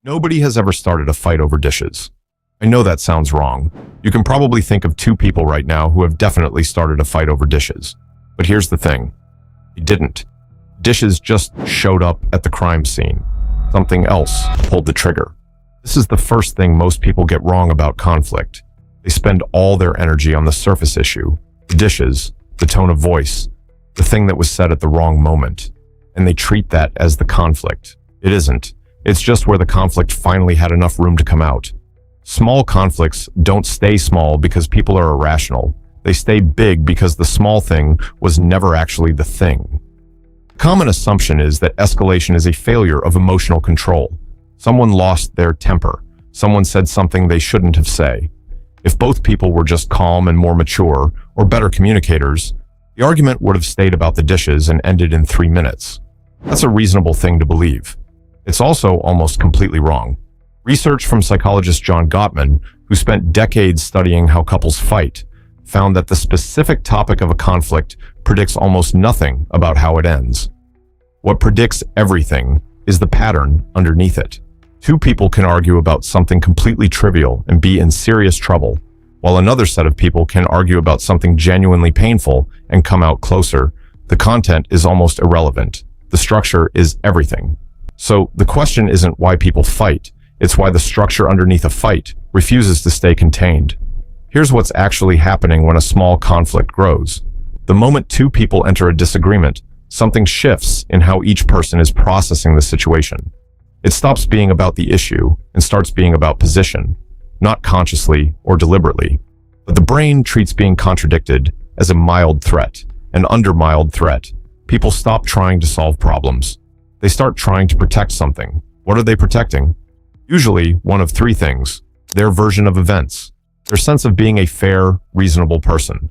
Nobody has ever started a fight over dishes. I know that sounds wrong. You can probably think of two people right now who have definitely started a fight over dishes. But here's the thing. They didn't. Dishes just showed up at the crime scene. Something else pulled the trigger. This is the first thing most people get wrong about conflict. They spend all their energy on the surface issue, the dishes, the tone of voice, the thing that was said at the wrong moment, and they treat that as the conflict. It isn't. It's just where the conflict finally had enough room to come out. Small conflicts don't stay small because people are irrational. They stay big because the small thing was never actually the thing. The common assumption is that escalation is a failure of emotional control. Someone lost their temper. Someone said something they shouldn't have said. If both people were just calm and more mature, or better communicators, the argument would have stayed about the dishes and ended in 3 minutes. That's a reasonable thing to believe. It's also almost completely wrong. Research from psychologist John Gottman, who spent decades studying how couples fight, found that the specific topic of a conflict predicts almost nothing about how it ends. What predicts everything is the pattern underneath it. Two people can argue about something completely trivial and be in serious trouble, while another set of people can argue about something genuinely painful and come out closer. The content is almost irrelevant. The structure is everything. So the question isn't why people fight, it's why the structure underneath a fight refuses to stay contained. Here's what's actually happening when a small conflict grows. The moment two people enter a disagreement, something shifts in how each person is processing the situation. It stops being about the issue and starts being about position, not consciously or deliberately. But the brain treats being contradicted as a mild threat, and under mild threat, people stop trying to solve problems. They start trying to protect something. What are they protecting? Usually one of three things: their version of events, their sense of being a fair, reasonable person,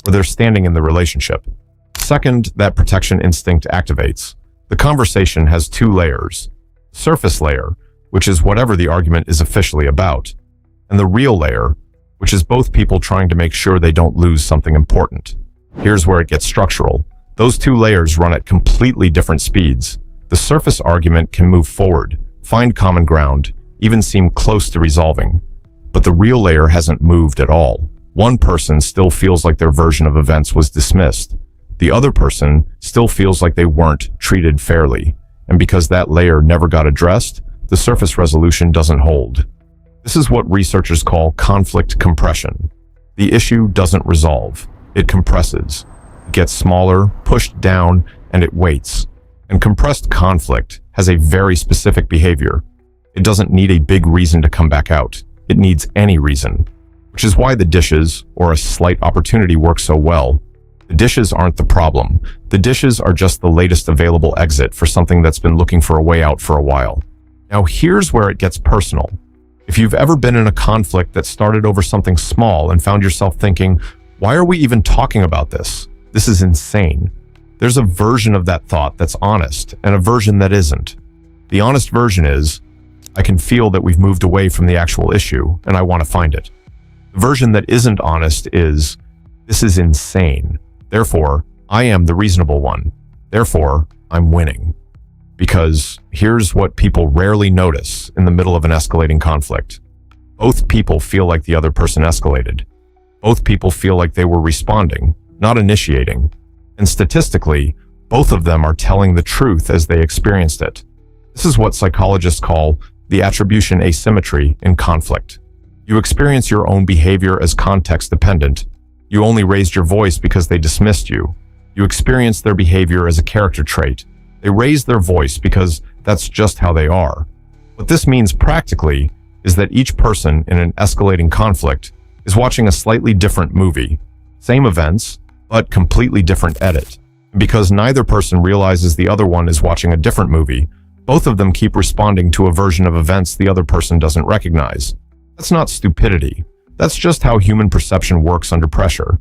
or their standing in the relationship. Second, that protection instinct activates. The conversation has two layers: surface layer, which is whatever the argument is officially about, and the real layer, which is both people trying to make sure they don't lose something important. Here's where it gets structural. Those two layers run at completely different speeds. The surface argument can move forward, find common ground, even seem close to resolving. But the real layer hasn't moved at all. One person still feels like their version of events was dismissed. The other person still feels like they weren't treated fairly. And because that layer never got addressed, the surface resolution doesn't hold. This is what researchers call conflict compression. The issue doesn't resolve. It compresses. It gets smaller, pushed down, and it waits. And compressed conflict has a very specific behavior. It doesn't need a big reason to come back out. It needs any reason, which is why the dishes, or a slight opportunity, work so well. The dishes aren't the problem. The dishes are just the latest available exit for something that's been looking for a way out for a while. Now here's where it gets personal. If you've ever been in a conflict that started over something small and found yourself thinking, why are we even talking about this? This is insane. There's a version of that thought that's honest and a version that isn't. The honest version is, I can feel that we've moved away from the actual issue and I want to find it. The version that isn't honest is, this is insane. Therefore, I am the reasonable one. Therefore, I'm winning. Because here's what people rarely notice in the middle of an escalating conflict. Both people feel like the other person escalated. Both people feel like they were responding, not initiating. And statistically, both of them are telling the truth as they experienced it. This is what psychologists call the attribution asymmetry in conflict. You experience your own behavior as context dependent. You only raised your voice because they dismissed you. You experience their behavior as a character trait. They raise their voice because that's just how they are. What this means practically is that each person in an escalating conflict is watching a slightly different movie. Same events, but completely different edit. And because neither person realizes the other one is watching a different movie, both of them keep responding to a version of events the other person doesn't recognize. That's not stupidity. That's just how human perception works under pressure.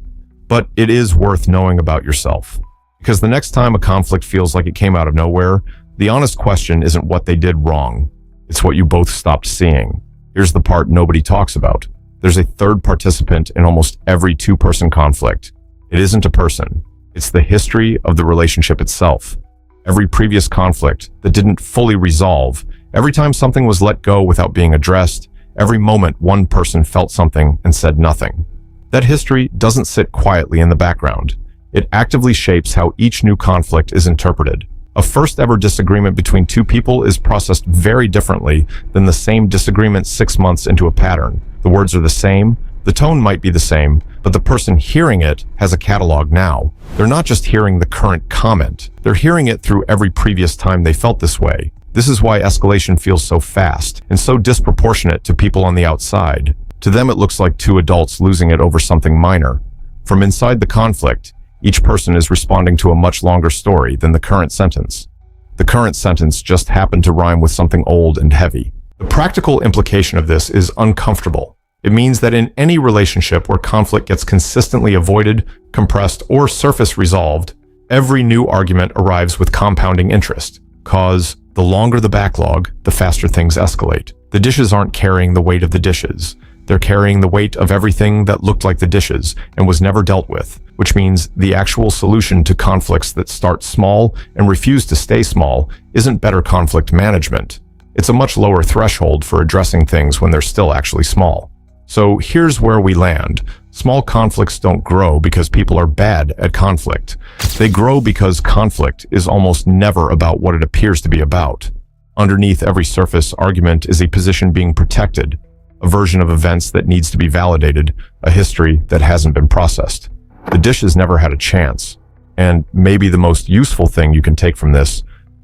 But it is worth knowing about yourself. Because the next time a conflict feels like it came out of nowhere, the honest question isn't what they did wrong. It's what you both stopped seeing. Here's the part nobody talks about. There's a third participant in almost every two-person conflict. It isn't a person. It's the history of the relationship itself. Every previous conflict that didn't fully resolve, Every time something was let go without being addressed, every moment one person felt something and said nothing. That history doesn't sit quietly in the background. It actively shapes how each new conflict is interpreted. A first-ever disagreement between two people is processed very differently than the same disagreement 6 months into a pattern. The words are the same, the tone might be the same, but the person hearing it has a catalog now. They're not just hearing the current comment, they're hearing it through every previous time they felt this way. This is why escalation feels so fast and so disproportionate to people on the outside. To them, it looks like two adults losing it over something minor. From inside the conflict, each person is responding to a much longer story than the current sentence. The current sentence just happened to rhyme with something old and heavy. The practical implication of this is uncomfortable. It means that in any relationship where conflict gets consistently avoided, compressed, or surface resolved, every new argument arrives with compounding interest. Cause, the longer the backlog, the faster things escalate. The dishes aren't carrying the weight of the dishes. They're carrying the weight of everything that looked like the dishes and was never dealt with, which means the actual solution to conflicts that start small and refuse to stay small isn't better conflict management. It's a much lower threshold for addressing things when they're still actually small. So here's where we land. Small conflicts don't grow because people are bad at conflict. They grow because conflict is almost never about what it appears to be about. Underneath every surface argument is a position being protected, a version of events that needs to be validated, a history that hasn't been processed. The dishes never had a chance. And maybe the most useful thing you can take from this,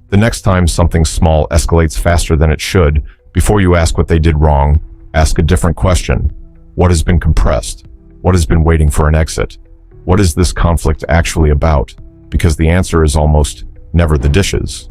the next time something small escalates faster than it should, before you ask what they did wrong, ask a different question. What has been compressed? What has been waiting for an exit? What is this conflict actually about? Because the answer is almost never the dishes.